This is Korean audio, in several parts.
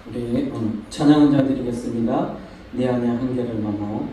우리 찬양 은장 드리겠습니다. 내 안에 한계를 넘어.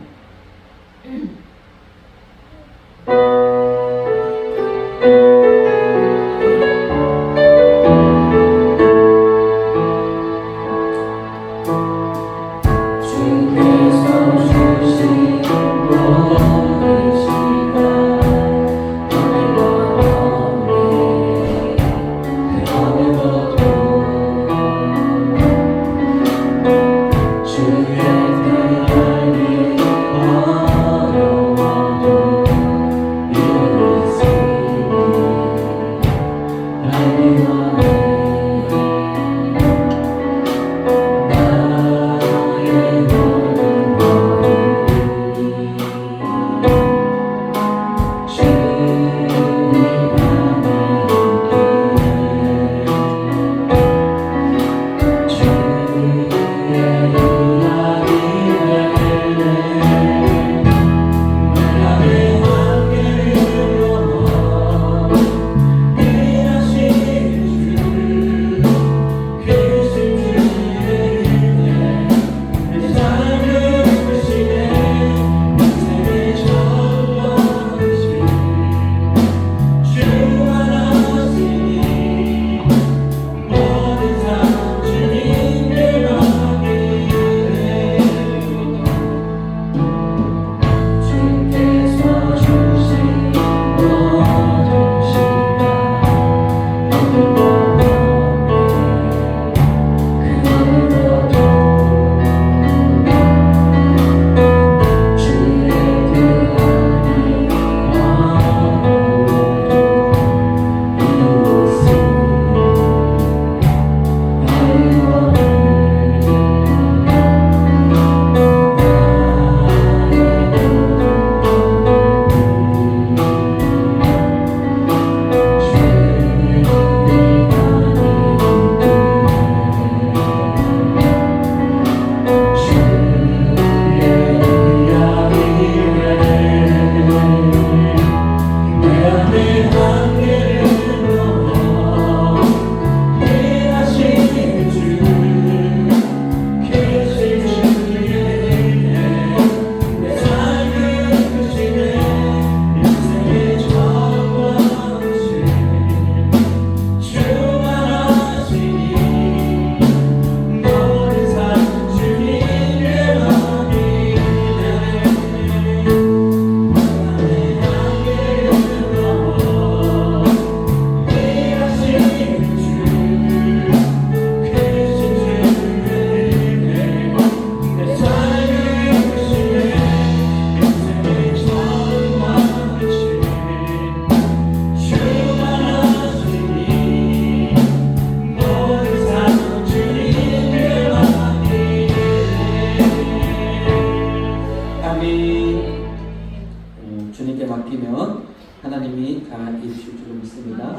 주님께 맡기면 하나님이 다 이루실 줄로 믿습니다.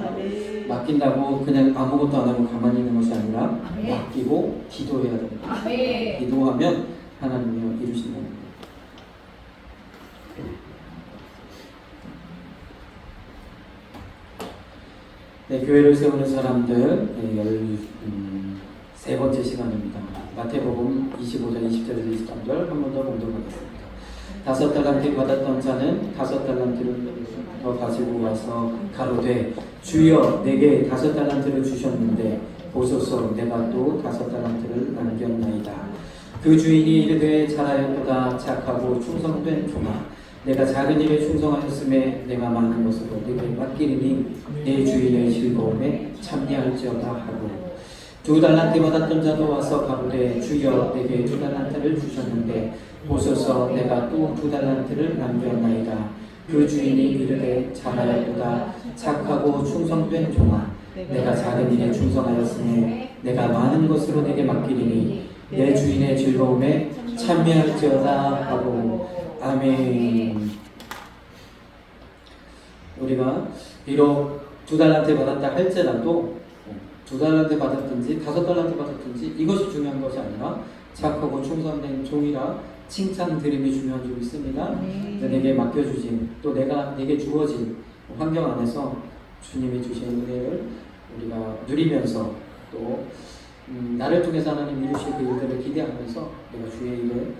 맡긴다고 그냥 아무것도 안 하고 가만히 있는 것이 아니라 맡기고 기도해야 됩니다. 기도하면 하나님이 이루신답니다. 네, 교회를 세우는 사람들 13번째 시간입니다. 마태복음 25장 20절에서 23절 한 번 더 공독하겠습니다. 5달란트 받았던 자는 5달란트를 더 가지고 와서 가로되 주여 내게 5달란트를 주셨는데 보소서 내가 또 5달란트를 남겼나이다. 그 주인이 이르되 잘하였도다 착하고 충성된 종아 내가 작은 일에 충성하였음에 내가 많은 것으로 네게 맡기리니 내 주인의 즐거움에 참여할지어다 하고 2달란트 받았던 자도 와서 가로되 주여 내게 2달란트를 주셨는데 보소서 내가 또 2달란트를 남겼나이다. 그 주인이 이르되 잘하였도다 착하고 충성된 종아 내가 작은 일에 충성하였으니 내가 많은 것으로 내게 맡기리니 내 주인의 즐거움에 참여할지어다 하고 아멘. 우리가 비록 2달란트 받았다 할지라도 2달란트 받았든지 5달란트 받았든지 이것이 중요한 것이 아니라 착하고 충성된 종이라 칭찬 드림이 중요한 줄 믿습니다. 내게 맡겨주신 또 내게 주어진 환경 안에서 주님이 주신 은혜를 우리가 누리면서 또 나를 통해서 하나님 이루실 그 일들을 기대하면서 내가 주의 일에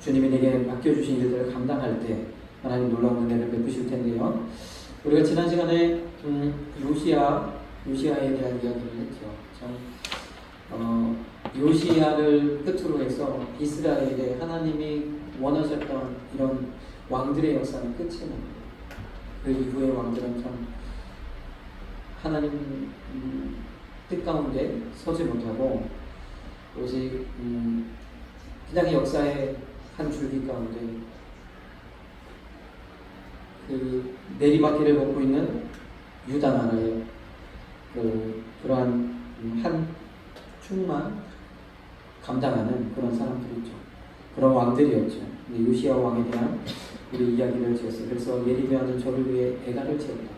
주님이 내게 맡겨주신 일들을 감당할 때 하나님 놀라운 은혜를 베푸실 텐데요. 우리가 지난 시간에 요시야에 대한 이야기를 했죠. 참 요시야를 끝으로 해서 이스라엘에 하나님이 원하셨던 이런 왕들의 역사는 끝이 납니다. 그 이후의 왕들은 참 하나님 뜻 가운데 서지 못하고 오직 그냥 역사의 한 줄기 가운데 그 내리막길을 걷고 있는 유다 나라의 그러한 한 축만 감당하는 그런 사람들이죠. 그런 왕들이었죠. 요시야 왕에 대한 우리 이야기를 지었어요. 그래서 예리미야는 저를 위해 애가를 채웠다.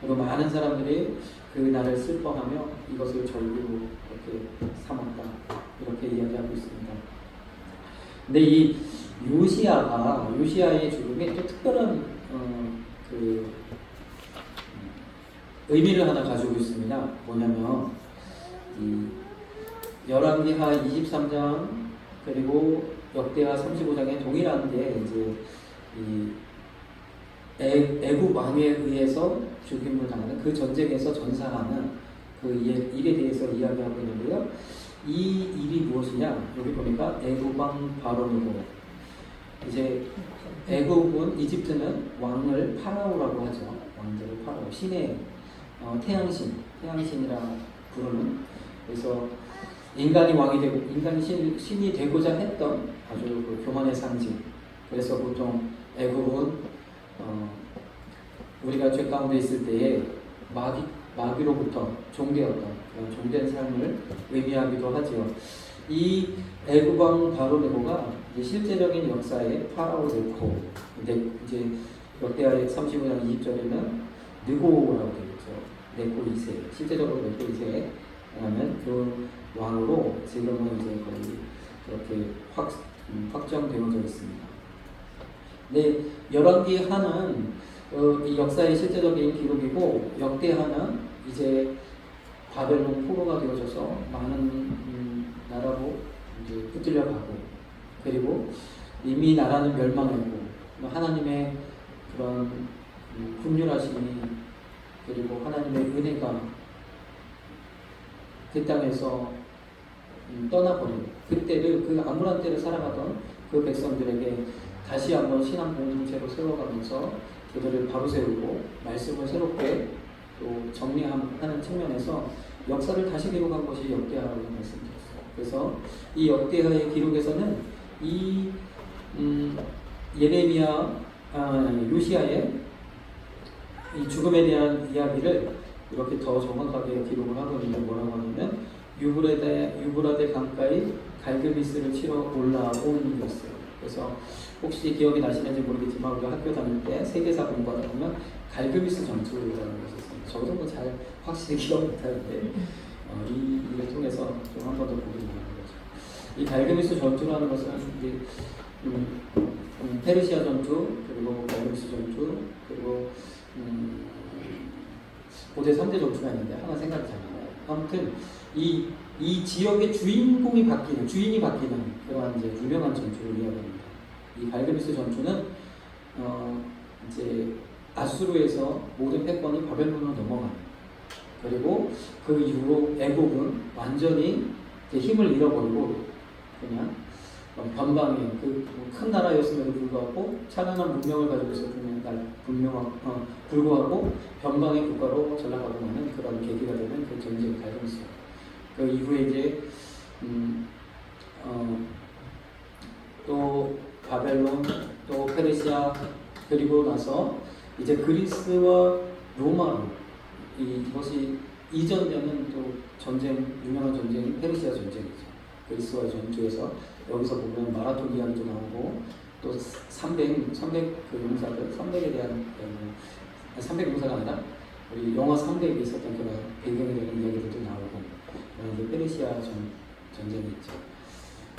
그리고 많은 사람들이 그 날을 슬퍼하며 이것을 절기로 이렇게 삼았다. 이렇게 이야기하고 있습니다. 근데 이 요시야의 죽음이 또 특별한 그 의미를 하나 가지고 있습니다. 뭐냐면 이 열왕기하 23장 그리고 역대하 35장에 동일한 게 이제 이 애굽 왕에 의해서 죽임을 당하는 그 전쟁에서 전사하는 그 일에 대해서 이야기하고 있는데요. 이 일이 무엇이냐? 여기 보니까 애굽 왕 바로니고 이제 애굽은 이집트는 왕을 파라오라고 하죠. 왕들을 파라오 신의 태양신이라 부르는 그래서 인간이 왕이 되고 인간이 신이 되고자 했던 아주 그 교만의 상징. 그래서 보통 애굽은 우리가 죄 가운데 있을 때에 마귀로부터 종되었던 그런 종된 삶을 의미하기도 하지요. 이 애굽 왕 바로네고가 실제적인 역사의 파라오 네코, 근데 이제 역대하 35장 20절에는 느고라고 되어 있죠. 네코 2세, 실제적으로 네코 2세라는 그 왕으로 지금은 이제 거의 그렇게 확정되어져 있습니다. 네, 열왕기하는 이 역사의 실제적인 기록이고 역대하는 이제 바벨론 포로가 되어져서 많은 나라로 이제 붙들려가고 그리고 이미 나라는 멸망했고 하나님의 그런 긍휼하심이 그리고 하나님의 은혜가 그 땅에서 떠나버린 그때를 그 암울한 때를 살아가던 그 백성들에게 다시 한번 신앙 공동체로 세워가면서 그들을 바로 세우고 말씀을 새롭게 또 정리하는 측면에서 역사를 다시 기록한 것이 역대하라고 말씀드렸어요. 그래서 이 역대하의 기록에서는 이 요시야의 이 죽음에 대한 이야기를 이렇게 더 정확하게 기록을 하고 있는데 뭐라고 하냐면 유브라데 강가에 갈그미스를 치러 올라온 것이었어요. 그래서 혹시 기억이 나시는지 모르겠지만 우리가 학교 다닐 때 세계사 공부하다 보면 갈그미스 전투라는 것이 있습니다. 저도 뭐 잘 확실히 기억 못하는데 이 일을 통해서 좀 한 번 더 보게 되는 거죠. 이 갈그미스 전투라는 것은 이제 페르시아 전투 그리고 갈그미스 전투 그리고 고대 3대 전투가 있는데 하나 생각이 잘 나요. 아무튼 이 지역의 주인이 바뀌는 그러한 이제 유명한 전투를 이야기합니다. 이 갈그미스 전투는 이제 아수르에서 모든 패권이 바벨론으로 넘어가는 그리고 그 이후로 애굽은 완전히 힘을 잃어버리고 그냥 변방에 그 큰 나라였음에도 불구하고 찬란한 문명을 가지고 있었던 불구하고 변방의 국가로 전락하고 나는 그런 계기가 되는 그 전쟁 갈그미스. 그 이후에 이제 또 바벨론, 또 페르시아 그리고 나서 이제 그리스와 로마로 이것이 이전되는 또 유명한 전쟁이 페르시아 전쟁이죠. 그리스와의 전투에서 여기서 보면 마라톤 이야기도 나오고 또 300 그 용사들 300에 대한 300 용사가 아니라 우리 영화 300에 있었던 그런 배경이 되는 이야기들도 나오고 이제 페르시아 전쟁이 있죠.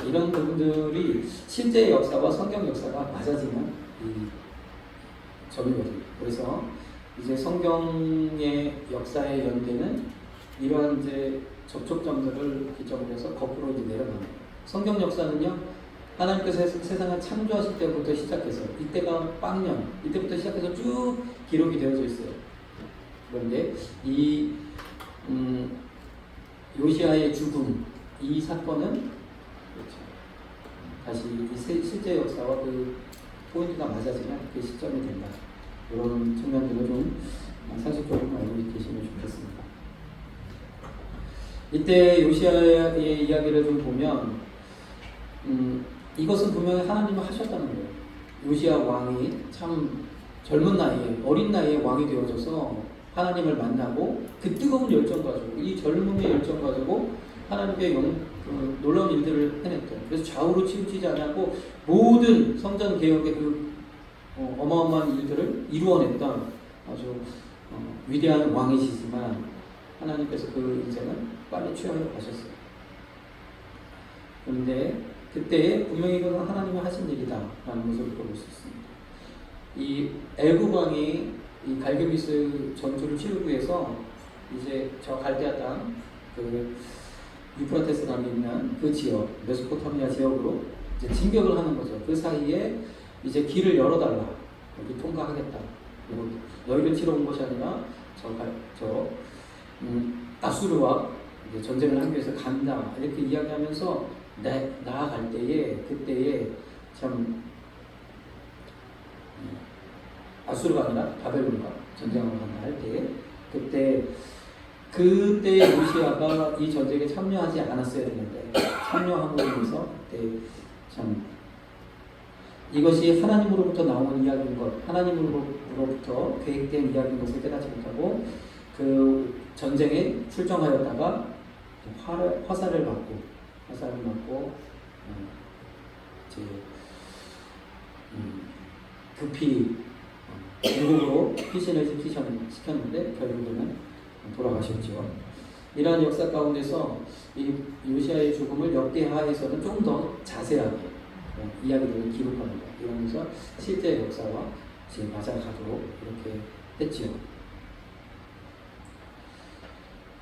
이런 부분들이 실제 역사와 성경 역사가 맞아지는 이 점이거든요. 그래서 이제 성경의 역사의 연대는 이러한 이제 접촉점들을 기점으로 해서 거꾸로 이제 내려가는 거예요. 성경 역사는요, 하나님께서 세상을 창조하실 때부터 시작해서 이때가 빵년, 이때부터 시작해서 쭉 기록이 되어져 있어요. 그런데 이 요시아의 죽음, 이 사건은 그렇죠. 다시 이 실제 역사와 그 포인트가 맞아지면 그 시점이 된다. 이런 측면들을 좀 상식적으로 알고 계시면 좋겠습니다. 이때 요시아의 이야기를 좀 보면 이것은 분명히 하나님이 하셨다는 거예요. 요시아 왕이 참 젊은 나이에, 어린 나이에 왕이 되어져서 하나님을 만나고 그 뜨거운 열정 가지고, 이 젊음의 열정 가지고 하나님의 놀라운 일들을 해냈던, 그래서 좌우로 치우치지 않고 모든 성전 개혁의 그 어마어마한 일들을 이루어냈던 아주 위대한 왕이시지만 하나님께서 그 인생을 빨리 취하러 가셨어요. 그런데 그때 분명히 이것은 하나님이 하신 일이다라는 것을 볼 수 있습니다. 이 애굽 왕이 이 갈그미스 전투를 치르기 위해서 이제 저 갈대아 땅, 그 유프라테스 강이 있는 그 지역, 메소포타미아 지역으로 이제 진격을 하는 거죠. 그 사이에 이제 길을 열어달라, 여기 통과하겠다. 그리고 너희를 치러 온 것이 아니라 아수르와 이제 전쟁을 하기 위해서 간다, 이렇게 이야기하면서 나아갈 때에, 그때에 참 아수르가 아니라 바벨론과 전쟁을 한다 할 때, 그때 요시아가 이 전쟁에 참여하지 않았어야 되는데 참여함으로 인해서 그때 참 이것이 하나님으로부터 나오는 이야기인 것, 하나님으로부터 계획된 이야기인 것을 깨닫지 못하고 그 전쟁에 출정하였다가 화살을 맞고 이제 급히 중국으로 피신을 시켰는데 결국에는 돌아가셨죠. 이러한 역사 가운데서 이 요시아의 죽음을 역대하에서는 좀 더 자세하게 이야기들을 기록합니다. 이러면서 실제 역사와 지금 맞아가도록 이렇게 했지요.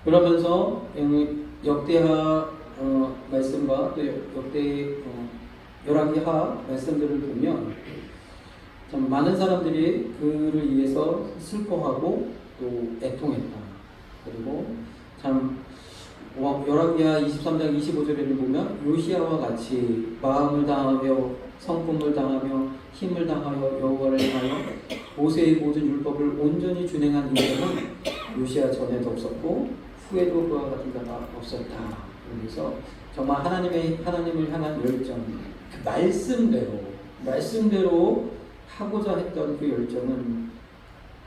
그러면서 역대하 말씀과 또 열왕기하 말씀들을 보면 참 많은 사람들이 그를 위해서 슬퍼하고 또 애통했다. 그리고 참 열왕기하 23장 25절을 보면 요시아와 같이 마음을 다하며 성품을 다하며 힘을 다하여 여호와를 향하여 모세의 모든 율법을 온전히 준행한 인생은 요시아 전에도 없었고 후에도 그와 같은 자가 없었다. 그래서 정말 하나님을 향한 열정, 그 말씀대로 하고자 했던 그 열정은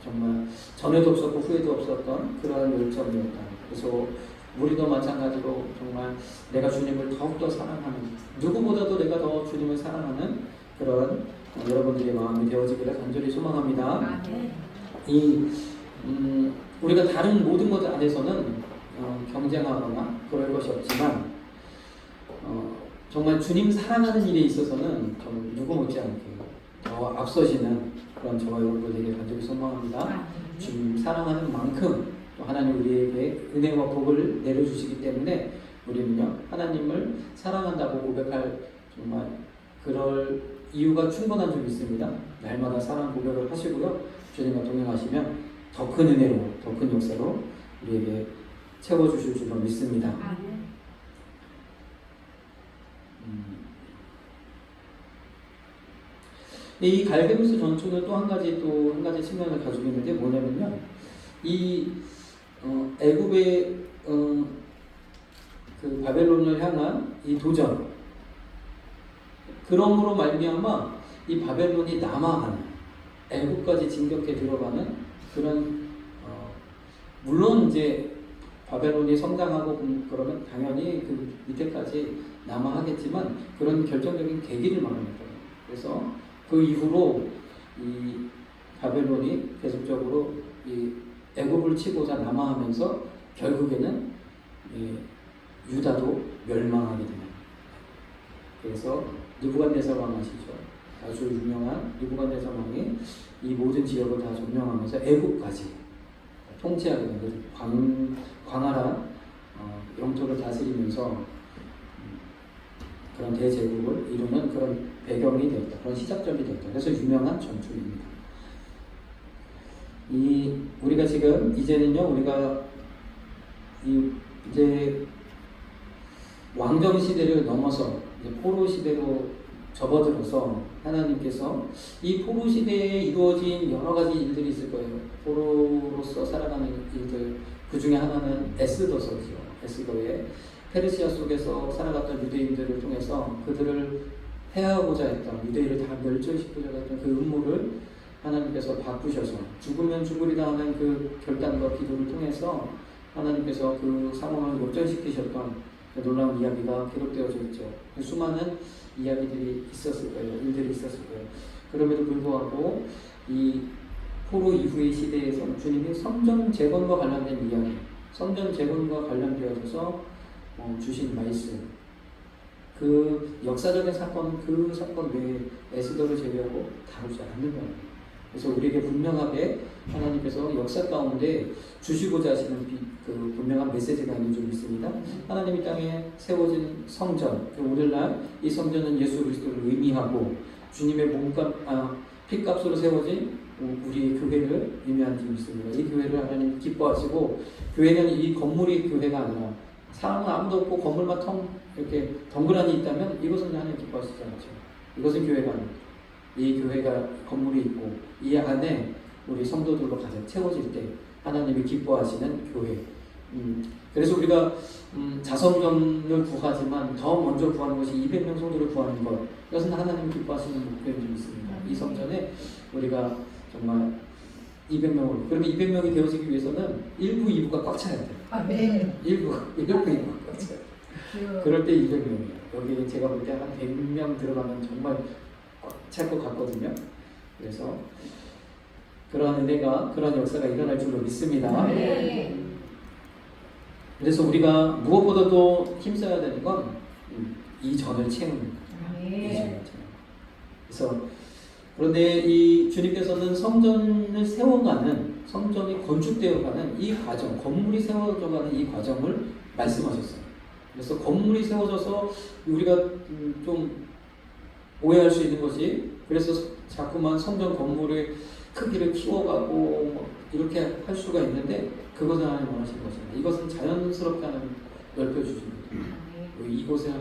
정말 전에도 없었고 후에도 없었던 그러한 열정이었다. 그래서 우리도 마찬가지로 정말 내가 주님을 더욱더 사랑하는, 누구보다도 내가 더 주님을 사랑하는 그런 여러분들의 마음이 되어지기를 간절히 소망합니다. 우리가 다른 모든 것 안에서는 경쟁하거나 그럴 것이 없지만 정말 주님 사랑하는 일에 있어서는 누구 못지않게 더 앞서시는 그런 저와 여러분들에게 간절히 소망합니다. 주님 사랑하는 만큼 또 하나님 우리에게 은혜와 복을 내려주시기 때문에 우리는요 하나님을 사랑한다고 고백할 정말 그럴 이유가 충분한 줄 믿습니다. 날마다 사랑 고백을 하시고요, 주님과 동행하시면 더 큰 은혜로, 더 큰 역사로 우리에게 채워주실 줄로 믿습니다. 이 갈그미스 전투는 또 한 가지 측면을 가지고 있는데 뭐냐면요, 이 애굽의 그 바벨론을 향한 이 도전, 그러므로 말미암아 이 바벨론이 남아가는, 애굽까지 진격해 들어가는 그런 물론 이제 바벨론이 성장하고 그러면 당연히 그 밑에까지 남아하겠지만 그런 결정적인 계기를 마련했거든요. 그래서 그 이후로 이 바벨론이 계속적으로 이 애굽을 치고자 남아하면서 결국에는 유다도 멸망하게 됩니다. 그래서 느부갓네살 왕 아시죠? 아주 유명한 느부갓네살 왕이 이 모든 지역을 다 점령하면서 애굽까지 통치하게 된 광활한 영토를 다스리면서 그런 대제국을 이루는 그런 배경이 되었다. 그런 시작점이 되었다. 그래서 유명한 전투입니다. 우리가 지금 이제는요, 우리가 이제 왕정 시대를 넘어서 이제 포로 시대로 접어들어서 하나님께서 이 포로 시대에 이루어진 여러 가지 일들이 있을 거예요. 포로로서 살아가는 일들, 그 중에 하나는 에스더서죠. 에스더의 페르시아 속에서 살아갔던 유대인들을 통해서 그들을 해하고자 했던, 유대인을 다 멸절시키고자 했던 그 음모를 하나님께서 바꾸셔서 죽으면 죽으리라 하는 그 결단과 기도를 통해서 하나님께서 그 상황을 역전시키셨던 그 놀라운 이야기가 기록되어져 있죠. 수많은 이야기들이 있었을 거예요. 일들이 있었을 거예요. 그럼에도 불구하고 이 포로 이후의 시대에서 주님이 성전 재건과 관련된 이야기, 성전 재건과 관련되어져서 주신 말씀, 그 역사적인 사건, 그 사건 외에 에스더를 제외하고 다루지 않는 거예요. 그래서 우리에게 분명하게 하나님께서 역사 가운데 주시고자 하시는 그 분명한 메시지가 있는 줄 믿습니다. 하나님이 땅에 세워진 성전, 오늘날 이 성전은 예수 그리스도를 의미하고 주님의 피값으로 세워진 우리 교회를 의미하는 줄 믿습니다. 이 교회를 하나님 기뻐하시고, 교회는 이 건물이 교회가 아니라 사람은 아무도 없고 건물만 이렇게 덩그러니 있다면 이것은 하나님 기뻐하시지 않죠. 이것은 교회가 아닙니다. 이 교회가 건물이 있고 이 안에 우리 성도들로 가득 채워질 때 하나님이 기뻐하시는 교회. 그래서 우리가 자성전을 구하지만 더 먼저 구하는 것이 200명 성도를 구하는 것. 이것은 하나님이 기뻐하시는 목표인 줄 믿습니다. 이 성전에 우리가 정말 200명으로, 그러면 200명이 되어지기 위해서는 1부, 2부가 꽉 차야 돼요. 네. 1부, 2부가 꽉 차요. 그럴 때 200명이에요. 여기 제가 볼 때 한 100명 들어가면 정말 꽉 찰 것 같거든요. 그래서 그러한 은혜가, 그러한 역사가 일어날 줄로 믿습니다. 네. 그래서 우리가 무엇보다도 힘써야 되는 건 이 전을 채우는 거예요. 네. 그래서 그런데 이 주님께서는 성전을 세워가는, 성전이 건축되어가는 이 과정, 건물이 세워져가는 이 과정을 말씀하셨어요. 그래서 건물이 세워져서 우리가 좀 오해할 수 있는 것이, 그래서 자꾸만 성전 건물의 크기를 키워가고 이렇게 할 수가 있는데, 그것은 하나님 원하시는 것입니다. 이것은 자연스럽게 하나님 넓혀주십니다. 이곳을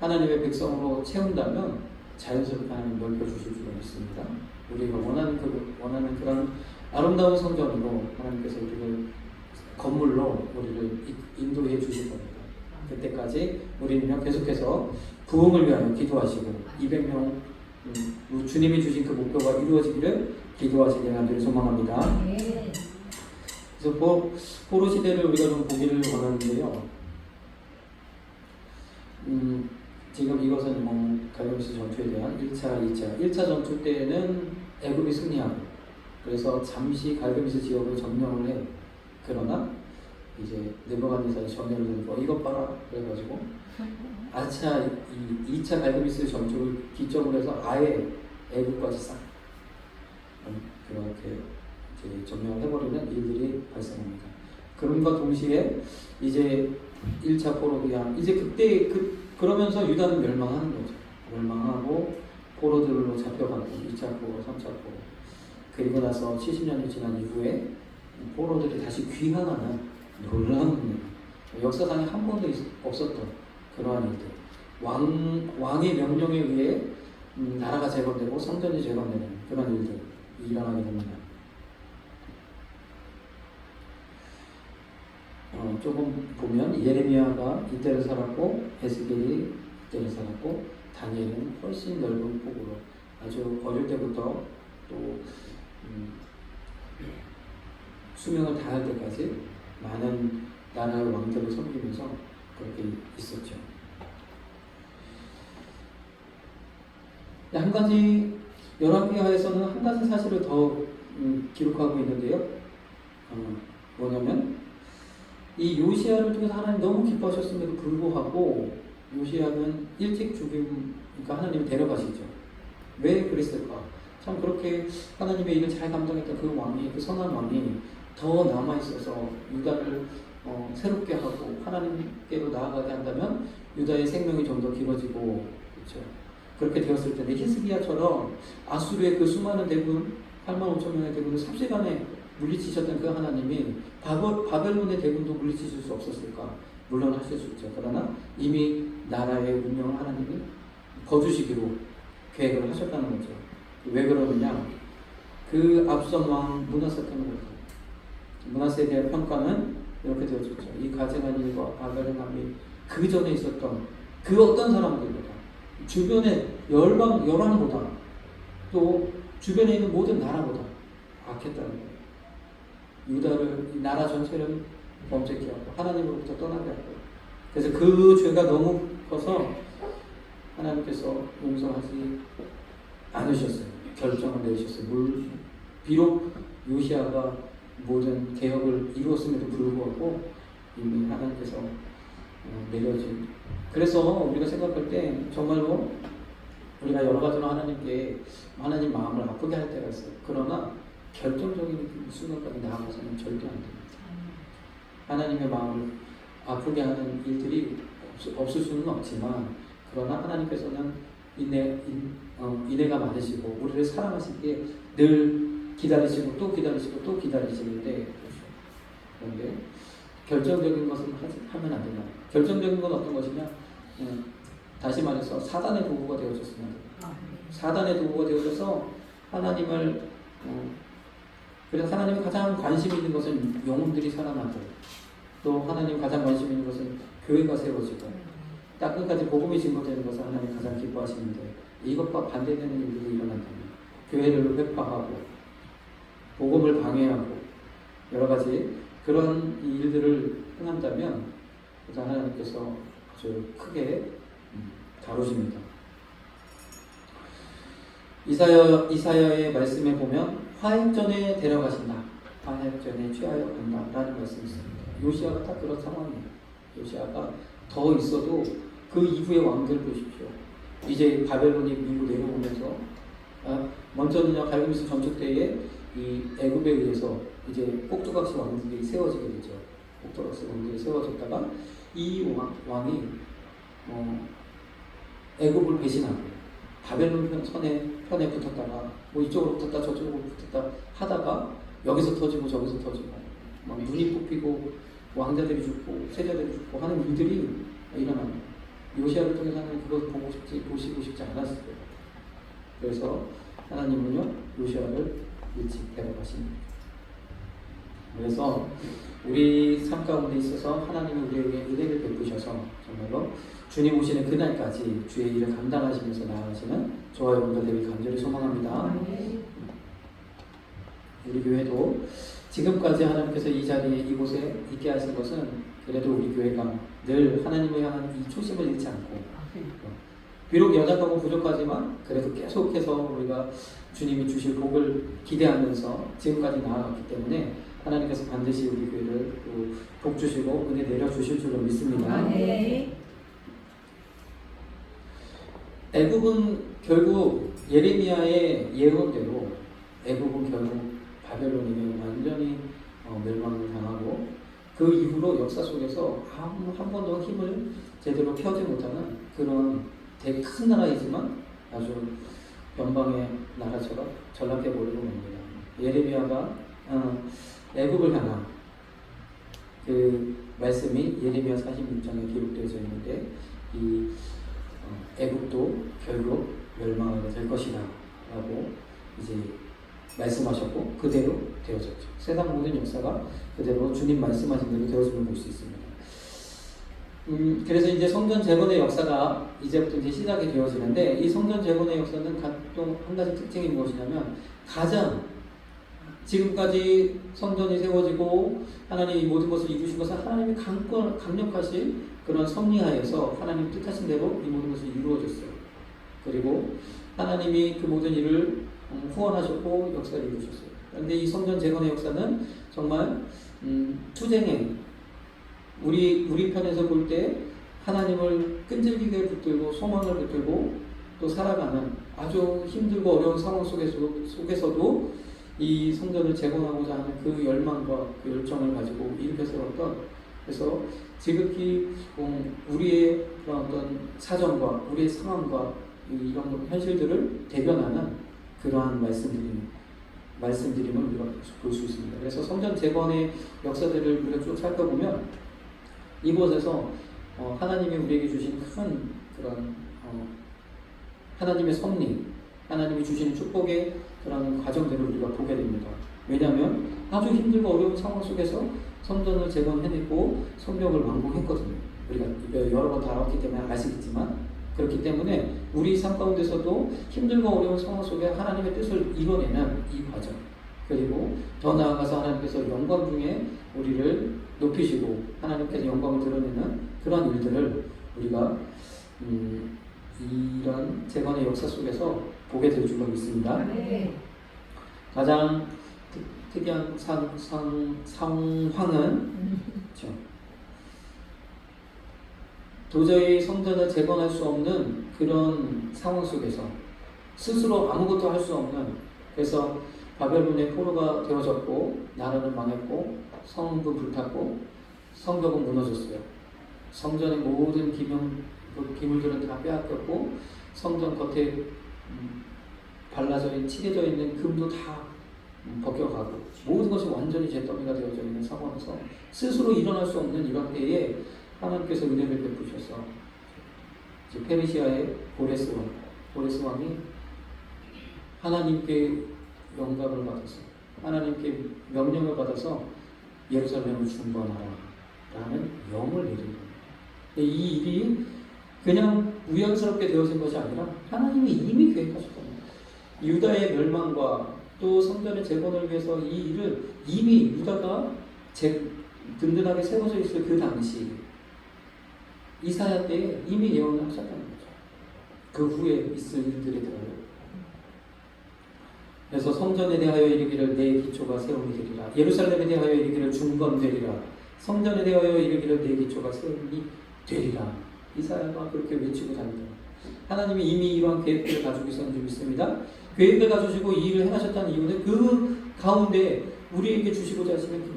하나님의 백성으로 채운다면 자연스럽게 하나님 넓혀주실 줄 믿습니다. 우리가 원하는 그런 아름다운 성전으로 하나님께서 우리를 건물로 우리를 인도해 주실 겁니다. 그때까지 우리는 계속해서 부흥을 위하여 기도하시고 200명 주님이 주신 그 목표가 이루어지기를 기도하시길 간절히 소망합니다. 그래서 포로 시대를 우리가 좀 보기를 원하는데요. 지금 이것은 갈그미스 전투에 대한 1차, 2차. 1차 전투 때는 애굽이 승리하고, 그래서 잠시 갈그미스 지역을 점령을 해. 그러나 이제 느부갓네살이 전열을 들고 이것 봐라 그래가지고 2차 갈그미스 전투를 기점으로 해서 아예 애굽까지 싹 그렇게 이제 점령을 해버리는 일들이 발생합니다. 그럼과 동시에 이제 1차 포로기야, 이제 그때 그러면서 유다는 멸망하는 거죠. 멸망하고 포로들로 잡혀가고 2차 포로, 3차 포로. 그리고 나서 70년이 지난 이후에 포로들이 다시 귀환하는 놀라운 일. 역사상에 한 번도 없었던 그러한 일들. 왕의 명령에 의해 나라가 재건되고 성전이 재건되는 그런 일들이 일어나게 됩니다. 조금 보면 예레미야가 이때를 살았고, 에스겔이 이때를 살았고, 다니엘은 훨씬 넓은 폭으로 아주 어릴 때부터 또 수명을 다할 때까지 많은 나라의 왕들을 섬기면서 그렇게 있었죠. 한 가지, 열왕기하에서는 한 가지 사실을 더 기록하고 있는데요. 뭐냐면 이 요시야를 통해서 하나님 너무 기뻐하셨음에도 불구하고 요시야는 일찍 그러니까 하나님이 데려가시죠. 왜 그랬을까? 참 그렇게 하나님의 일을 잘 감당했던 그 왕이, 그 선한 왕이 더 남아있어서 유다를 새롭게 하고 하나님께로 나아가게 한다면 유다의 생명이 좀 더 길어지고, 그렇죠. 그렇게 되었을 텐데 히스기야처럼 아수르의 그 수많은 대군 8만 5천 명의 대군을 삽시간에 물리치셨던 그 하나님이 바벨론의 대군도 물리치실 수 없었을까? 물론 하실 수 있죠. 그러나 이미 나라의 운명을 하나님이 거두시기로 계획을 하셨다는 거죠. 왜 그러느냐? 그 앞선 왕 므낫세 때문에 므낫세에 대한 평가는 이렇게 되어졌죠. 이 가증한 일과 아벨의 남이 그 전에 있었던 그 어떤 사람들보다, 주변의 열왕보다, 또 주변에 있는 모든 나라보다 악했다는 거예요. 유다를, 이 나라 전체를 범죄케 하고 하나님으로부터 떠나게 하고, 그래서 그 죄가 너무 커서 하나님께서 용서하지 않으셨어요. 결정을 내리셨어요. 비록 요시아가 모든 개혁을 이루었음에도 불구하고 이미 하나님께서 내려진. 그래서 우리가 생각할 때 정말로 우리가 여러 가지로 하나님 마음을 아프게 할 때가 있어요. 그러나 결정적인 순간까지 나아가서는 절대 안 됩니다. 하나님의 마음을 아프게 하는 일들이 없을 수는 없지만, 그러나 하나님께서는 인애가 많으시고 우리를 사랑하시기에 늘 기다리시고 또 기다리시고 또 기다리시는데, 그런데 결정적인 것은 하면 안 된다. 결정적인 건 어떤 것이냐? 다시 말해서 사단의 도구가 되어졌으면 사단의 도구가 되어져서 하나님을 그래서 하나님이 가장 관심 있는 것은 영혼들이 살아나고, 또 하나님 가장 관심 있는 것은 교회가 세워지고, 딱 끝까지 복음이 증거되는 것을 하나님 가장 기뻐하시는데, 이것과 반대되는 일들이 일어난다면 교회를 회파하고 복음을 방해하고 여러 가지 그런 일들을 행한다면 하나님께서 아주 크게 다루십니다. 이사야의 말씀에 보면 화획전에 데려가신다, 화획전에 취하여 간다 라는 말씀이 있습니다. 요시아가 딱 그런 상황이에요. 요시아가 더 있어도 그 이후의 왕들 보십시오. 이제 바벨론이 밀고 내려오면서 먼저는요, 갈그미스 전투 때에 이 애굽에 의해서 이제 꼭두각시 왕들이 세워지게 되죠. 꼭두각시 왕들이 세워졌다가 이 왕이 애굽을 배신하고 바벨론 편에 붙었다가 뭐 이쪽으로 붙었다 저쪽으로 붙었다 하다가 여기서 터지고 저기서 터지고 막 눈이 뽑히고 왕자들이 죽고 세자들이 죽고 하는 일들이 일어납니다. 요시아를 통해서는 그걸 보시고 싶지 않았어요. 그래서 하나님은요, 요시아를 일찍 데려가십니다. 그래서 우리 삶 가운데 있어서 하나님이 우리에게 은혜를 베푸셔서 정말로 주님 오시는 그날까지 주의 일을 감당하시면서 나아가시는 저와 여러분들 되길 간절히 소망합니다. 우리 교회도 지금까지 하나님께서 이 자리에 이곳에 있게 하신 것은 그래도 우리 교회가 늘 하나님을 향한 이 초심을 잃지 않고, 비록 연약하고 부족하지만 그래도 계속해서 우리가 주님이 주실 복을 기대하면서 지금까지 나아갔기 때문에 하나님께서 반드시 우리 교회를 복 주시고 은혜 내려주실 줄로 믿습니다. 애굽은 결국 예레미야의 예언대로 애굽은 결국 바벨론에게 완전히 멸망을 당하고, 그 이후로 역사 속에서 한 번도 힘을 제대로 펴지 못하는 그런 되게 큰 나라이지만 아주 변방의 나라처럼 전락해버리고 맙니다. 예레미야가 애굽을 향한 그 말씀이 예레미야 46장에 기록되어져 있는데, 이 애굽도 결국 멸망하게 될 것이다 라고 이제 말씀하셨고 그대로 되어졌죠. 세상 모든 역사가 그대로 주님 말씀하신 대로 되어짐을 볼 수 있습니다. 그래서 이제 성전 재건의 역사가 이제부터 이제 시작이 되어지는데, 이 성전 재건의 역사는 또 한 가지 특징이 무엇이냐면, 가장 지금까지 성전이 세워지고 하나님이 모든 것을 이루신 것은 하나님이 강력하신 그런 섭리하에서 하나님 뜻하신 대로 이 모든 것이 이루어졌어요. 그리고 하나님이 그 모든 일을 후원하셨고 역사를 이루셨어요. 그런데 이 성전 재건의 역사는 정말 투쟁의 우리 편에서 볼 때 하나님을 끈질기게 붙들고 소망을 붙들고 또 살아가는 아주 힘들고 어려운 상황 속에서도 이 성전을 재건하고자 하는 그 열망과 그 열정을 가지고 일으켜 세웠던 그래서 지극히 우리의 그런 어떤 사정과 우리의 상황과 이런 현실들을 대변하는 그러한 말씀드림을 우리가 볼 수 있습니다. 그래서 성전 재건의 역사들을 우리가 쭉 살펴보면 이곳에서 하나님이 우리에게 주신 큰 그런 하나님의 섭리, 하나님이 주시는 축복의 그런 과정들을 우리가 보게 됩니다. 왜냐하면 아주 힘들고 어려운 상황 속에서 성전을 재건해냈고 성벽을 완공했거든요. 우리가 여러 번 다뤘기 때문에 아시겠지만, 그렇기 때문에 우리 삶 가운데서도 힘들고 어려운 상황 속에 하나님의 뜻을 이뤄내는 이 과정, 그리고 더 나아가서 하나님께서 영광 중에 우리를 높이시고 하나님께서 영광을 드러내는 그러한 일들을 우리가 이런 재건의 역사 속에서 보게 될 줄로 믿습니다. 네. 가장 특이한 상황은 그렇죠. 도저히 성전을 재건할 수 없는 그런 상황 속에서 스스로 아무것도 할 수 없는, 그래서 바벨론의 포로가 되어졌고 나라는 망했고 성도 불탔고 성벽은 무너졌어요. 성전의 모든 기물들은 다 빼앗겼고 성전 겉에 칠해져 있는 금도 다 벗겨가고 모든 것이 완전히 잿더미가 되어져 있는 상황에서 스스로 일어날 수 없는 이런 때에 하나님께서 은혜를 베푸셔서 페르시아의 고레스 왕이 하나님께 영감을 받아서 하나님께 명령을 받아서 예루살렘을 중건하라 라는 영을 내린 겁니다. 이 일이 그냥 우연스럽게 되어진 것이 아니라 하나님이 이미 계획하셨던 겁니다. 유다의 멸망과 또 성전의 재건을 위해서 이 일을 이미 유다가 든든하게 세워져 있을 그 당시 이사야 때에 이미 예언을 하셨다는 거죠. 그 후에 있을 일들에 대하여. 그래서 성전에 대하여 이르기를 내 기초가 세움이 되리라. 예루살렘에 대하여 이르기를 중건되리라. 성전에 대하여 이르기를 내 기초가 세움이 되리라. 이사야가 그렇게 외치고 다닙니다. 하나님이 이미 이러한 계획들을 가지고 있었는 줄 믿습니다. 계획을 가지시고 이 일을 행하셨다는 이유는 그 가운데 우리에게 주시고자 하시는 그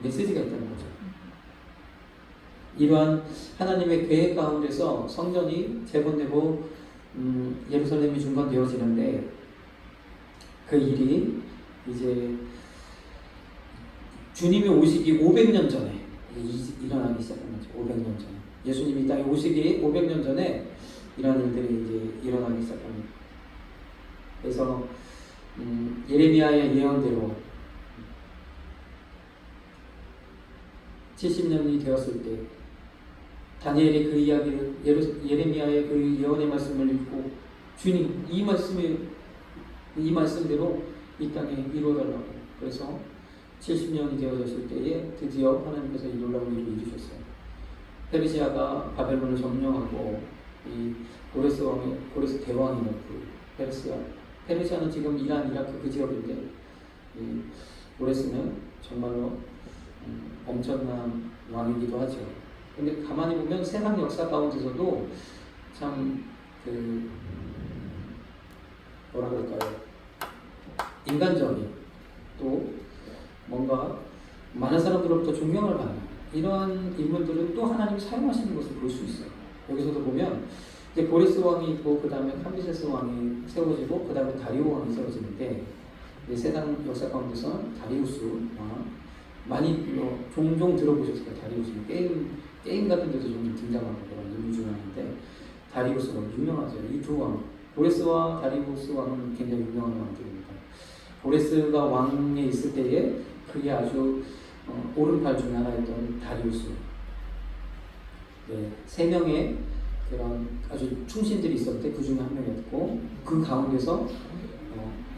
메시지가 있다는 거죠. 이러한 하나님의 계획 가운데서 성전이 재건되고 예루살렘이 중건되어지는데 그 일이 이제 주님이 오시기 500년 전에 일어나기 시작한 거죠. 500년 전에 예수님이 이 땅에 오시기 500년 전에 이러한 일들이 이제 일어나기 시작합니다. 그래서 예레미야의 예언대로 70년이 되었을 때 다니엘이 그 이야기를 예레미야의 그 예언의 말씀을 읽고 주님 이 말씀대로 이 땅에 이루어달라고, 그래서 70년이 되어졌을 때에 드디어 하나님께서 이 놀라운 일을 이루셨어요. 페르시아가 바벨론을 점령하고 이 고레스 대왕이 높고 페르시아는 지금 이란, 이라크 그 지역인데 이 고레스는 정말로 엄청난 왕이기도 하죠. 근데 가만히 보면 세상 역사 가운데서도 참 뭐라 그럴까요? 인간적인, 또 뭔가 많은 사람들로부터 존경을 받는 이러한 인물들은 또 하나님이 사용하시는 것을 볼 수 있어요. 여기서도 보면 이제 고레스 왕이 있고 그 다음에 캄비세스 왕이 세워지고 그 다음에 다리오 왕이 세워지는데 세상 역사 가운데서 다리우스 왕 많이 종종 들어보셨을 거예요. 다리우스는 게임 같은 데서 좀 등장하는 그런 인물 중 하나인데 다리우스가 유명하죠. 이 두 왕, 고레스와 다리우스 왕은 굉장히 유명한 왕들입니다. 고레스가 왕에 있을 때에 그게 아주 오른팔 중에 하나였던 다리우스. 네, 3명의 그런 아주 충신들이 있었는데 그 중에 한 명이었고 그 가운데서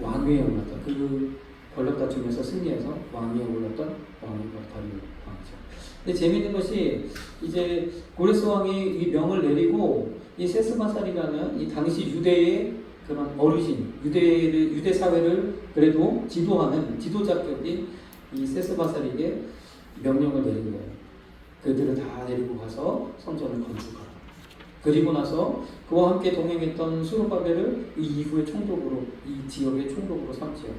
왕위에 올랐던 그 권력 다툼에서 승리해서 왕위에 올랐던 왕이 다리우스 왕이죠. 근데 재미있는 것이 이제 고레스 왕이 이 명을 내리고 이 세스바살이라는 이 당시 유대의 그런 어르신, 유대 사회를 그래도 지도하는 지도자격인 이 세스바살에게 명령을 내린 거예요. 그들을 다 데리고 가서 성전을 건축하라. 그리고 나서 그와 함께 동행했던 수르바벨을 이 이후의 총독으로, 이 지역의 총독으로 삼지요.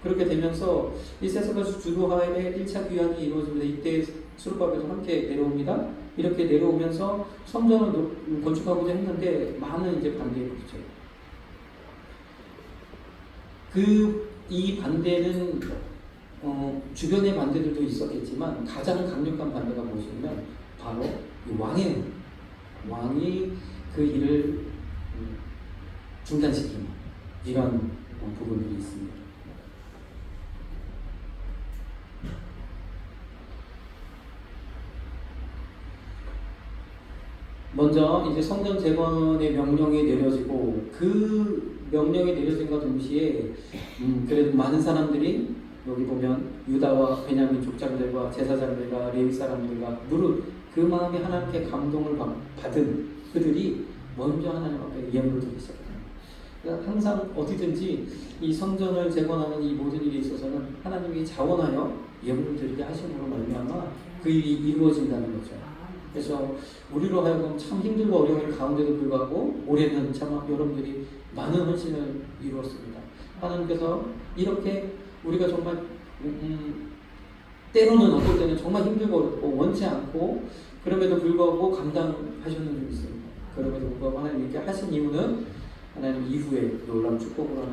그렇게 되면서 이 세스바살 주도하에 1차 귀환이 이루어집니다. 이때 수르바벨도 함께 내려옵니다. 이렇게 내려오면서 성전을 건축하고자 했는데 많은 이제 반대에 부딪혀요. 이 반대는 주변의 반대들도 있었겠지만 가장 강력한 반대가 무엇이냐면 바로 이 왕이 그 일을 중단시키는 이런 부분들이 있습니다. 먼저 이제 성전 재건의 명령이 내려지고 그 명령이 내려진과 동시에 그래도 많은 사람들이 여기 보면 유다와 베냐민 족장들과 제사장들과 레위 사람들과 무릇 그 마음에 하나님께 감동을 받은 그들이 먼저 하나님 앞에 예물을 드리기 시작합니다. 그러니까 항상 어디든지 이 성전을 재건하는 이 모든 일에 있어서는 하나님이 자원하여 예물을 드리게 하심으로 말미암아 그 일이 이루어진다는 거죠. 그래서 우리로 하여금 참 힘들고 어려운 가운데도 불구하고 올해는 참 여러분들이 많은 헌신을 이루었습니다. 하나님께서 이렇게 우리가 정말 때로는 어떨 때는 정말 힘들고 어렵고 원치 않고 그럼에도 불구하고 감당하셨는 줄 믿습니다. 그럼에도 불구하고 하나님 이렇게 하신 이유는 하나님 이후에 놀라운 축복으로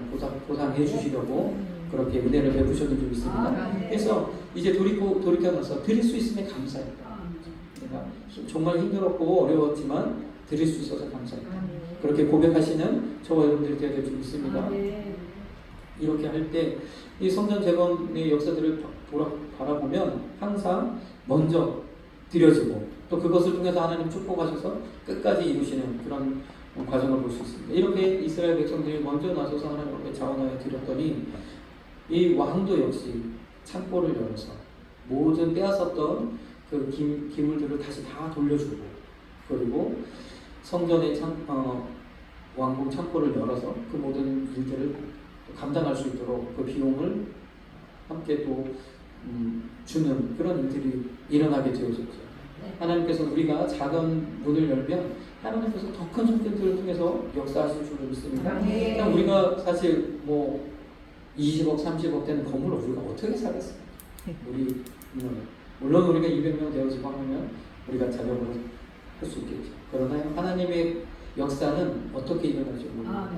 보상해 주시려고 그렇게 은혜를 베푸셨는 줄 믿습니다. 그래서 이제 돌이켜 나서 드릴 수 있음에 감사합니다. 내가 정말 힘들었고 어려웠지만 드릴 수 있어서 감사합니다. 그렇게 고백하시는 저와 여러분들이 되어야 될 줄 믿습니다. 이렇게 할 때 이 성전 재건의 역사들을 바라보면 항상 먼저 드려지고 또 그것을 통해서 하나님 축복하셔서 끝까지 이루시는 그런 과정을 볼 수 있습니다. 이렇게 이스라엘 백성들이 먼저 나서서 하나님 앞에 자원하여 드렸더니 이 왕도 역시 창고를 열어서 모든 빼앗았던 그 기물들을 다시 다 돌려주고 그리고 성전의 왕궁 창고를 열어서 그 모든 일들을 감당할 수 있도록 그 비용을 함께 또 주는 그런 일들이 일어나게 되어졌죠. 하나님께서 우리가 작은 문을 열면 하나님께서 더 큰 손길들을 통해서 역사하실 줄 믿습니다. 그냥 우리가 사실 뭐 20억, 30억 되는 건물을 우리가 어떻게 사겠어요? 물론 우리가 200명 되어지고 하면 우리가 자격으로 할 수 있겠죠. 그러나 하나님의 역사는 어떻게 일어날지 모릅니다.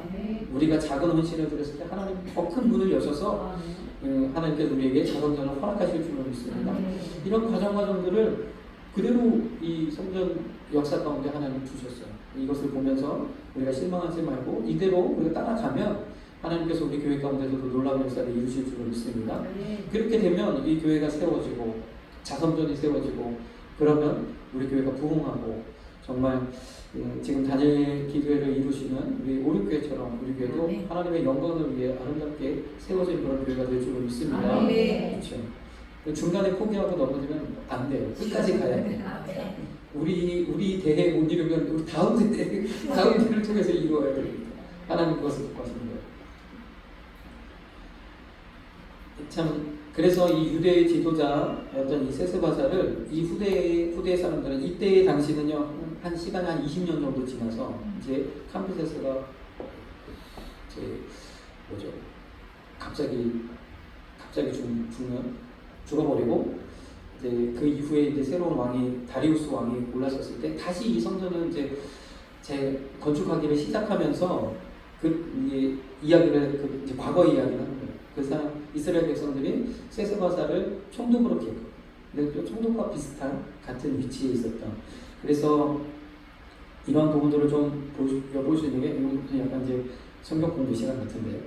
우리가 작은 헌신을 드렸을 때 하나님 더 큰 문을 여셔서 하나님께서 우리에게 자성전을 허락하실 줄로 믿습니다. 이런 과정들을 그대로 이 성전 역사 가운데 하나님 주셨어요. 이것을 보면서 우리가 실망하지 말고 이대로 우리가 따라가면 하나님께서 우리 교회 가운데서도 놀라운 역사를 이루실 줄로 믿습니다. 그렇게 되면 이 교회가 세워지고 자성전이 세워지고 그러면 우리 교회가 부흥하고 정말 지금 다니엘 기도회를 이루시는 우리 오륙교회처럼 우리 교회도 하나님의 영광을 위해 아름답게 세워진 그런 교회가 될 줄로 믿습니다. 그렇죠. 중간에 포기하고 넘어지면 안 돼요. 끝까지 가야 돼요. 우리 대회 못 이루면 우리 다음 대회를 통해서 이루어야 됩니다. 하나님 그것을 돕하시는 거예요. 참 그래서 이 유대의 지도자였던 이 세스바사를 이 후대 사람들은 이때의 당시는요 한 시간이 한 20년 정도 지나서 이제 캄비세스가 이제 갑자기 죽어버리고 이제 그 이후에 이제 새로운 왕이 다리우스 왕이 올라섰을 때 다시 이 성전을 이제 건축하기를 시작하면서 그 이야기를 이제 과거 이야기를 하는 거예요. 그래서 이스라엘 백성들이 세스바사를 총독으로 기억해요. 근데 총독과 비슷한 같은 위치에 있었던. 그래서 이런 부분들을 좀 볼 수 있는 게 이건 약간 이제 성경 공부 시간 같은데요.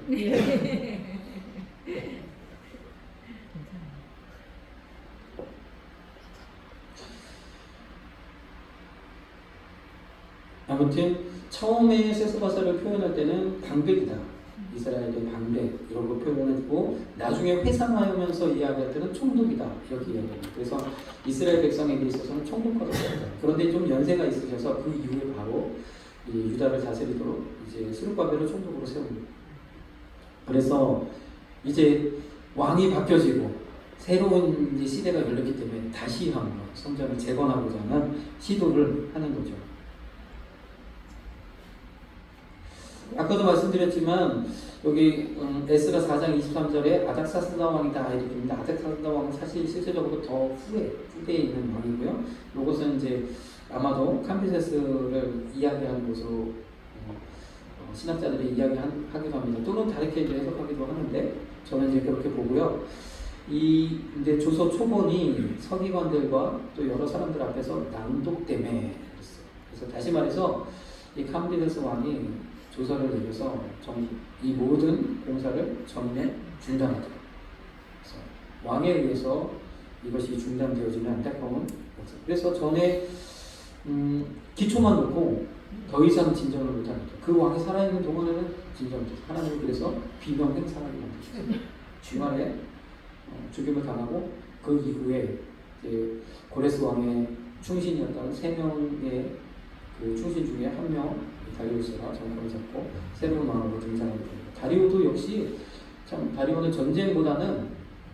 아무튼 처음에 세스바사를 표현할 때는 방백이다. 이스라엘의 방백 이런 거 표현해주고 나중에 회상하면서 이야기할 때는 총독이다 이렇게 이야기합니다. 그래서 이스라엘 백성에게 있어서는 총독과도 같다. 그런데 좀 연세가 있으셔서 그 이후에 바로 유다를 다스리도록 이제 스룹바벨을 총독으로 세웁니다. 그래서 이제 왕이 바뀌어지고 새로운 이제 시대가 열렸기 때문에 다시 한번 성전을 재건하고자 하는 시도를 하는 거죠. 아까도 말씀드렸지만 여기 에스라 4장 23절에 아닥사스다 왕이다 이렇게 됩니다. 아닥사스다 왕은 사실 실제적으로 더 후대에 있는 왕이고요. 이것은 이제 아마도 캄비세스를 이야기하는 것으로 신학자들이 이야기하기도 합니다. 또는 다르게 이제 해석하기도 하는데 저는 이제 그렇게 보고요. 이 이제 조서 초본이 서기관들과 또 여러 사람들 앞에서 낭독됨에 그랬어요. 그래서 다시 말해서 이 캄비세스 왕이 조서를 내려서 이 모든 공사를 전면 중단하더라. 그래서 왕에 의해서 이것이 중단되어지는 안타까운 역사. 그래서 전에 기초만 놓고 더 이상 진전을 못합니다. 그 왕이 살아있는 동안에는 진전을 못해요. 하나님은 그래서 비명 행사하게 만드셨어요. 주말에 죽임을 당하고 그 이후에 이제 고레스 왕의 충신이었던 3명의 그 충신 중에 한 명 다리우스가 정권을 잡고 새로운 왕으로 등장하게 됩니다. 다리오도 역시 참 다리오는 전쟁보다는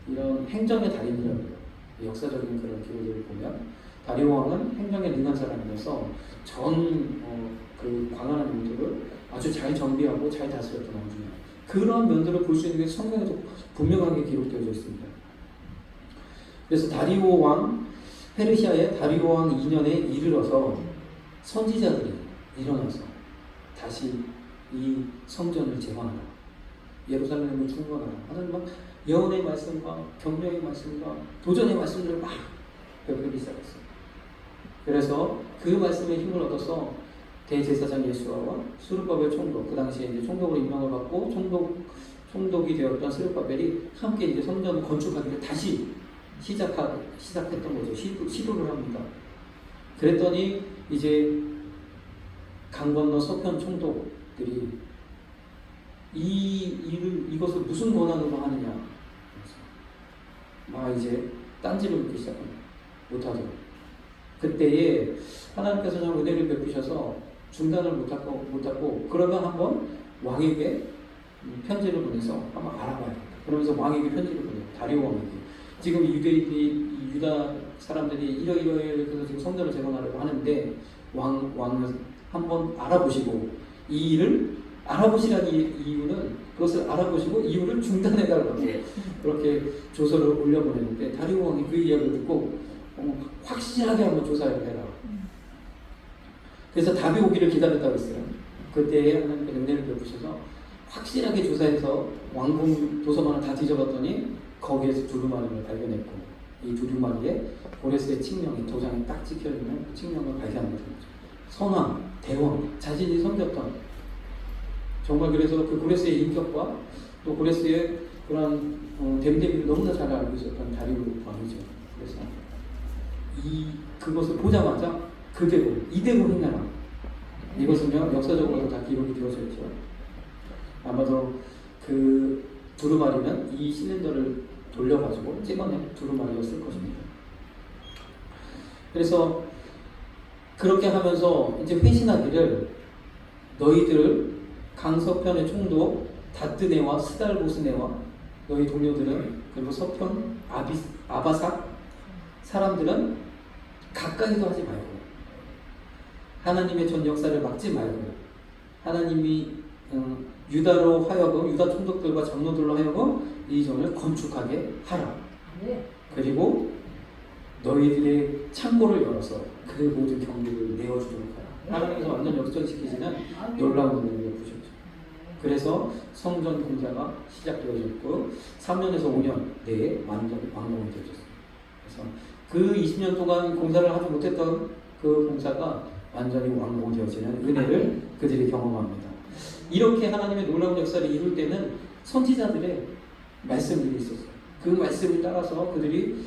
이런 행정의 달인이라고 해요. 역사적인 그런 기록들을 보면 다리오 왕은 행정에 능한 사람이어서 그 광활한 영토를 아주 잘 정비하고 잘 다스렸던 왕 중에 그런 면들을 볼 수 있는 게 성경에도 분명하게 기록되어져 있습니다. 그래서 다리오 왕 페르시아의 다리오 왕 2년에 이르러서 선지자들이 일어나서 다시 이 성전을 재건하라, 예루살렘을 중건하라 하는 막 예언의 말씀과 격려의 말씀과 도전의 말씀들을 막 배우기 시작했어요. 그래서 그 말씀에 힘을 얻어서 대제사장 예수아와 수르바벨 총독, 그 당시에 이제 총독으로 임명을 받고 총독이 되었던 스룹바벨이 함께 이제 성전을 건축하기를 다시 시작했던 거죠. 시도를 합니다. 그랬더니 이제 강 건너 서편 총독들이 이것을 무슨 권한으로 하느냐, 막 이제 딴지를 묻기 시작합니다. 못하도록. 그때에 하나님께서 좀 은혜를 베푸셔서 중단을 못하고 그러면 한번 왕에게 편지를 보내서 한번 알아봐야겠다. 그러면서 왕에게 편지를 보내요. 다리오 왕에게. 지금 유다 사람들이 이러이러해 그래서 지금 성전을 재건하려고 하는데 왕은 한번 알아보시고 이 일을 알아보시라는 이유는 그것을 알아보시고 이유를 중단해달라고 그렇게 조서를 올려보냈는데 다리오 왕이 그 이야기를 듣고 확실하게 한번 조사를 해라. 그래서 답이 오기를 기다렸다고 했어요. 그때에 하나님께서 은혜를 베푸셔서 확실하게 조사해서 왕궁 도서관을 다 뒤져봤더니 거기에서 두루마리를 발견했고 이 두루마리에 고레스의 칙령이 도장에 딱 찍혀있는 그 칙령을 발견하게 된 거죠. 선왕, 대왕, 자신이 섬겼던 정말 그래서 그 고레스의 인격과 또 고레스의 그런 됨됨이를 너무나 잘 알고 있었던 다리오 왕이죠. 그래서 그것을 보자마자 그대로 이대로 행하라. 이것은요 역사적으로도 다 기록이 되어져 있죠. 아마도 그 두루마리는 이 실린더를 돌려가지고 찍어낸 두루마리였을 것입니다. 그래서 그렇게 하면서 이제 회신하기를 너희들 강서편의 총독 다뜨네와 스달보스네와 너희 동료들은 그리고 서편 아바삭 사람들은 가까이도 하지 말고 하나님의 전 역사를 막지 말고 하나님이 유다로 하여금 유다 총독들과 장로들로 하여금 이 전을 건축하게 하라. 그리고 너희들의 창고를 열어서 그 모든 경비를 내어주도록 하라. 하나님께서 완전 역전시키시는 놀라운 은혜를 베푸셨죠. 그래서 성전 공사가 시작되어졌고 3년에서 5년 내에 완전히 완공이 되어졌습니다. 그래서 그 20년 동안 공사를 하지 못했던 그 공사가 완전히 완공되어지는 은혜를 그들이 경험합니다. 이렇게 하나님의 놀라운 역사를 이룰 때는 선지자들의 말씀들이 있었어요. 그 말씀을 따라서 그들이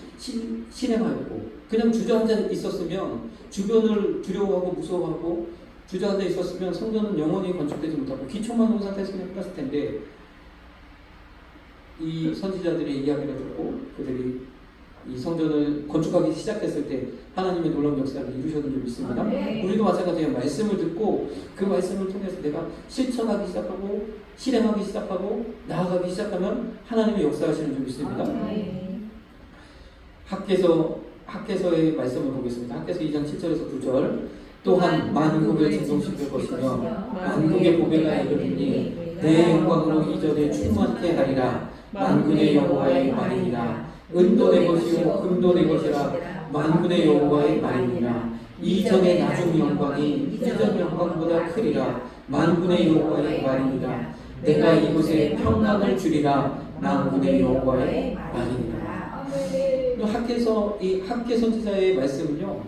실행하였고 그냥 주저앉아 있었으면 주변을 두려워하고 무서워하고 주저앉아 있었으면 성전은 영원히 건축되지 못하고 기초만 놓은 상태에서 그냥 끝났을 텐데 이 선지자들의 이야기를 듣고 그들이 이 성전을 건축하기 시작했을 때 하나님의 놀라운 역사를 이루셨는 줄 믿습니다. 우리도 마찬가지예요. 말씀을 듣고 그 말씀을 통해서 내가 실천하기 시작하고 실행하기 시작하고 나아가기 시작하면 하나님의 역사하시는 줄 믿습니다. 학개서의 말씀을 보겠습니다. 학개서 2장 7절에서 9절 또한 만국을 진동시킬 것이며 만국의 보배가 이르리니 내 영광으로 이전에 충만케 하리라. 만군의 여호와의 말이니라. 은도 내 것이요 금도 내 것이라. 만군의 여호와의 말이니라. 이전의 나중 영광이 이전 영광보다 크리라. 만군의 여호와의 말이니라. 내가 이곳에 평강을 주리라. 만군의 여호와의 말이니라. 이 학계 선지자의 말씀은요,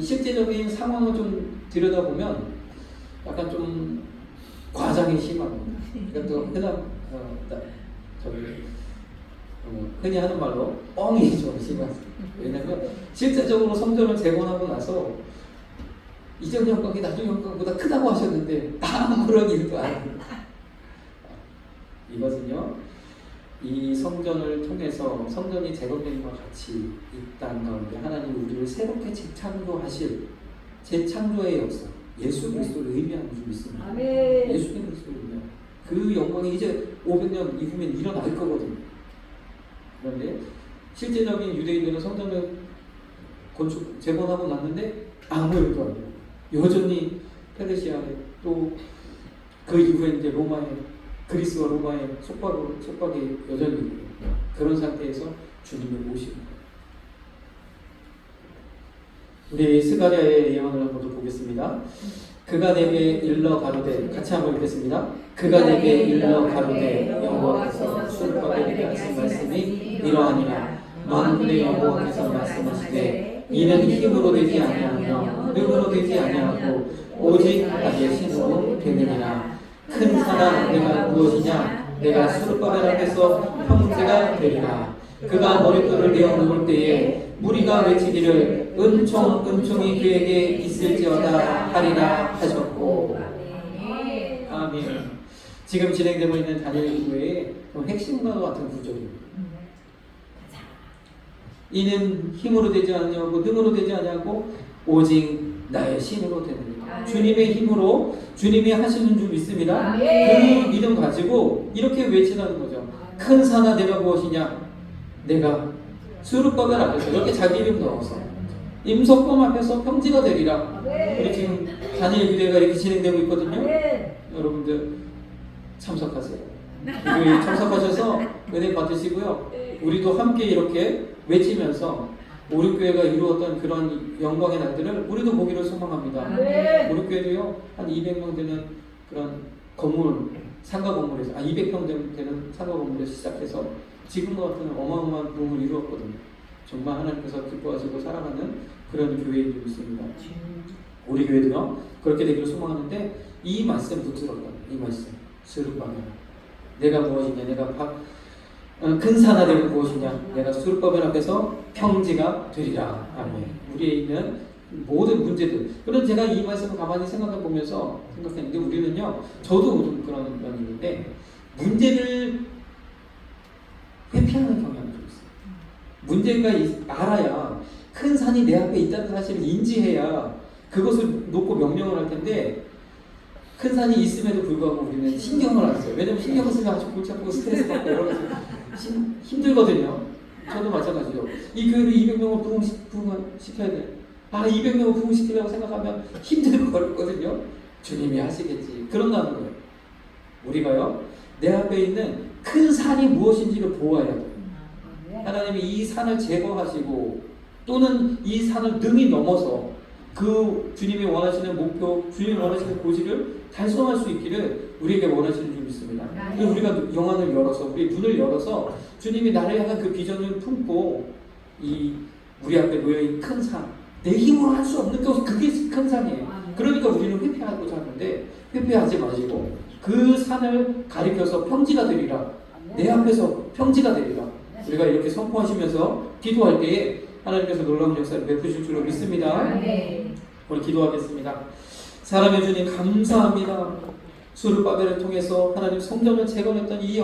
실제적인 상황을 좀 들여다보면 약간 좀 과장이 심합니다. 그러니까 흔히 하는 말로 뻥이 좀 심합니다. 왜냐하면 실제적으로 성전을 재건하고 나서 이전 영광이 나중 영광보다 크다고 하셨는데 아무런 일도 안 합니다. 이것은요, 이 성전을 통해서 성전이 재건됨과 같이 이 땅 가운데 하나님 우리를 새롭게 재창조하실 재창조의 역사, 예수 그리스도를 의미하는 줄 믿습니다. 예수 그리스도를 의미하는 그 영광이 이제 500년 이후면 일어날 거거든요. 그런데 실제적인 유대인들은 성전을 건축 재건하고 났는데 아무 일도 안 해요. 여전히 페르시아에 또 그 이후에 이제 로마에 그리스와 로마의 속박이 여전히 있고 그런 상태에서 주님을 모시고 우리 스가랴의 예언을 한번 더 보겠습니다. 그가 내게 일러 가로되 같이 한번 읽겠습니다. 그가 내게 일러 가로되 여호와께서 수르바벨에게 하신 말씀이 이러하니라. 만군의 여호와께서 말씀하시되 이는 힘으로 되지 아니하며 능으로 되지 아니하고 오직 나의 신으로 되느니라. 큰 산아 내가 무엇이냐? 내가 수르바벨 앞에서 형제가 되리라. 그가 머릿돌을 내어 놓을 때에 무리가 외치기를 은총이 그에게 있을지어다 하리라 하셨고. 아멘. 지금 진행되고 있는 다니엘 기도의 핵심과 같은 구절입니다. 이는 힘으로 되지 않냐고 능으로 되지 않냐고 오직 나의 신으로 되느니라. 주님의 힘으로 주님이 하시는 줄 믿습니다. 그 믿음 가지고 이렇게 외치라는 거죠. 큰 산아 내가 무엇이냐? 내가 수르바벨 앞에서 이렇게 자기 이름 넣어서 임석범 앞에서 평지가 되리라. 우리 지금 다니엘 기대가 이렇게 진행되고 있거든요. 여러분들 참석하세요. 참석하셔서 은혜 받으시고요. 우리도 함께 이렇게 외치면서 우리 교회가 이루었던 그런 영광의 날들을 우리도 보기를 소망합니다. 우리 교회도요 한 200명 되는 그런 건물 상가 건물에서 200평 되는 상가 건물에서 시작해서 지금과 같은 어마어마한 부흥을 이루었거든요. 정말 하나님께서 기뻐하시고 사랑하는 그런 교회인 줄 믿습니다. 우리 교회도요 그렇게 되기를 소망하는데 이 말씀 붙들었다. 이 말씀 수르바벨 내가 무엇이냐? 내가 큰 산아 내가 무엇이냐? 내가 수르바벨 앞에서 평지가 되리라. 아멘. 우리에 있는 모든 문제들. 그런 제가 이 말씀을 가만히 생각해 보면서 생각했는데 우리는요 저도 그런 면이 있는데 문제를 회피하는 경향이 좀 있어요. 문제가 알아야 큰 산이 내 앞에 있다는 사실을 인지해야 그것을 놓고 명령을 할 텐데 큰 산이 있음에도 불구하고 우리는 신경을 안 써요. 왜냐면 신경을 쓰면 아주 골치 아프고 스트레스 받고 여러 가지 힘들거든요. 저도 마찬가지죠. 이 교회를 200명을 부흥시켜야 돼. 200명을 부흥시키려고 생각하면 힘들고 어렵거든요. 주님이 하시겠지. 그런다는 거예요. 우리가요 내 앞에 있는 큰 산이 무엇인지를 보아야 돼요. 하나님이 이 산을 제거하시고 또는 이 산을 능히 넘어서 그 주님이 원하시는 목표, 주님이 원하시는 고지를 달성할 수 있기를 우리에게 원하시는 줄 믿습니다. 우리가 영안을 열어서 우리 눈을 열어서 주님이 나를 향한 그 비전을 품고 이 우리 앞에 놓여있는 큰 산, 내 힘으로 할 수 없는 것 그게 큰 산이에요. 그러니까 우리는 회피하고자 하는데 회피하지 마시고 그 산을 가리켜서 평지가 되리라. 내 앞에서 평지가 되리라. 우리가 이렇게 선포하시면서 기도할 때에 하나님께서 놀라운 역사를 베푸실 줄로 믿습니다. 우리 기도하겠습니다. 사랑해 주님 감사합니다. 수르바벨을 통해서 하나님 성전을 재건했던 이